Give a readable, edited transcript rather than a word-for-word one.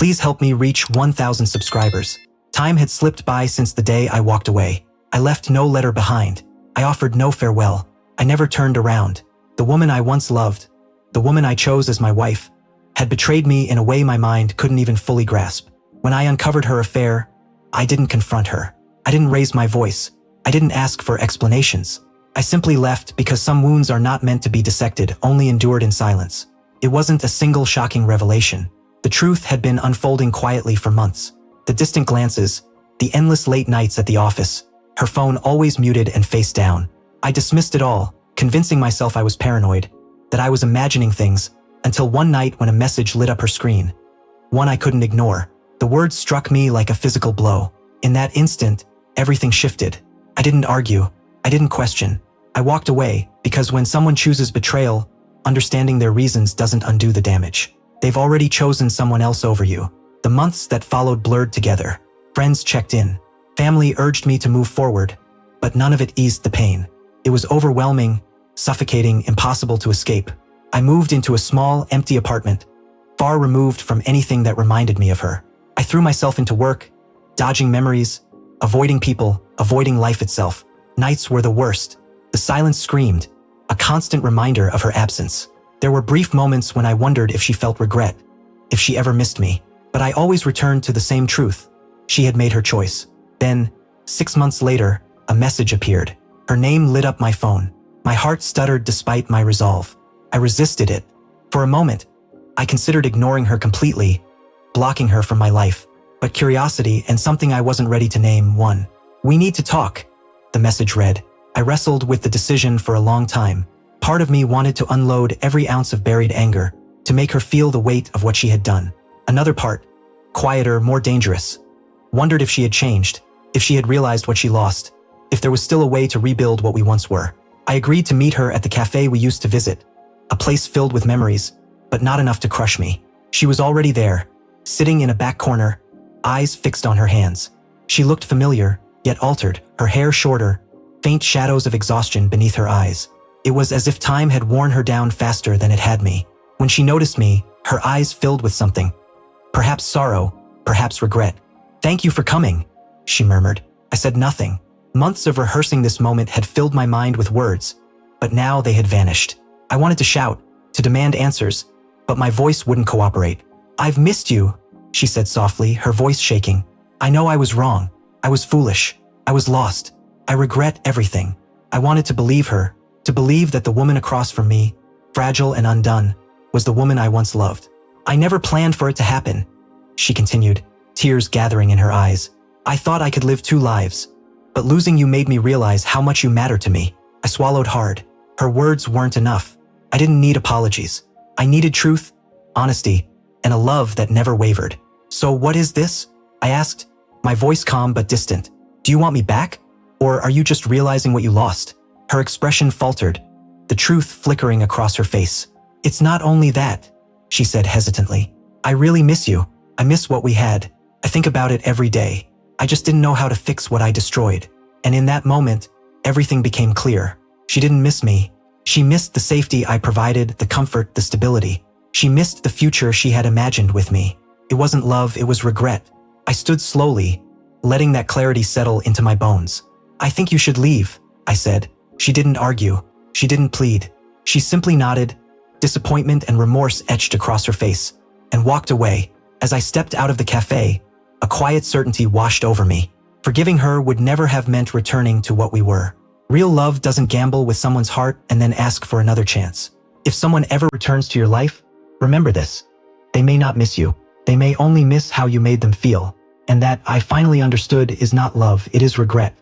Please help me reach 1,000 subscribers. Time had slipped by since the day I walked away. I left no letter behind. I offered no farewell. I never turned around. The woman I once loved, the woman I chose as my wife, had betrayed me in a way my mind couldn't even fully grasp. When I uncovered her affair, I didn't confront her. I didn't raise my voice. I didn't ask for explanations. I simply left because some wounds are not meant to be dissected, only endured in silence. It wasn't a single shocking revelation. The truth had been unfolding quietly for months. The distant glances, the endless late nights at the office, her phone always muted and face down. I dismissed it all, convincing myself I was paranoid, that I was imagining things, until one night when a message lit up her screen. One I couldn't ignore. The words struck me like a physical blow. In that instant, everything shifted. I didn't argue. I didn't question. I walked away, because when someone chooses betrayal, understanding their reasons doesn't undo the damage. They've already chosen someone else over you. The months that followed blurred together. Friends checked in. Family urged me to move forward, but none of it eased the pain. It was overwhelming, suffocating, impossible to escape. I moved into a small, empty apartment, far removed from anything that reminded me of her. I threw myself into work, dodging memories, avoiding people, avoiding life itself. Nights were the worst. The silence screamed, a constant reminder of her absence. There were brief moments when I wondered if she felt regret, if she ever missed me. But I always returned to the same truth. She had made her choice. Then, 6 months later, a message appeared. Her name lit up my phone. My heart stuttered despite my resolve. I resisted it. For a moment, I considered ignoring her completely, blocking her from my life. But curiosity and something I wasn't ready to name won. "We need to talk," the message read. I wrestled with the decision for a long time. Part of me wanted to unload every ounce of buried anger, to make her feel the weight of what she had done. Another part, quieter, more dangerous, wondered if she had changed, if she had realized what she lost, if there was still a way to rebuild what we once were. I agreed to meet her at the cafe we used to visit, a place filled with memories, but not enough to crush me. She was already there, sitting in a back corner, eyes fixed on her hands. She looked familiar, yet altered, her hair shorter, faint shadows of exhaustion beneath her eyes. It was as if time had worn her down faster than it had me. When she noticed me, her eyes filled with something. Perhaps sorrow, perhaps regret. "Thank you for coming," she murmured. I said nothing. Months of rehearsing this moment had filled my mind with words, but now they had vanished. I wanted to shout, to demand answers, but my voice wouldn't cooperate. "I've missed you," she said softly, her voice shaking. "I know I was wrong. I was foolish. I was lost. I regret everything." I wanted to believe her, to believe that the woman across from me, fragile and undone, was the woman I once loved. "I never planned for it to happen," she continued, tears gathering in her eyes. "I thought I could live 2 lives, but losing you made me realize how much you matter to me." I swallowed hard. Her words weren't enough. I didn't need apologies. I needed truth, honesty, and a love that never wavered. "So what is this?" I asked, my voice calm but distant. "Do you want me back? Or are you just realizing what you lost?" Her expression faltered, the truth flickering across her face. "It's not only that," she said hesitantly. "I really miss you. I miss what we had. I think about it every day. I just didn't know how to fix what I destroyed." And in that moment, everything became clear. She didn't miss me. She missed the safety I provided, the comfort, the stability. She missed the future she had imagined with me. It wasn't love, it was regret. I stood slowly, letting that clarity settle into my bones. "I think you should leave," I said. She didn't argue. She didn't plead. She simply nodded, disappointment and remorse etched across her face, and walked away. As I stepped out of the cafe, a quiet certainty washed over me. Forgiving her would never have meant returning to what we were. Real love doesn't gamble with someone's heart and then ask for another chance. If someone ever returns to your life, remember this. They may not miss you. They may only miss how you made them feel. And that, I finally understood, is not love, it is regret.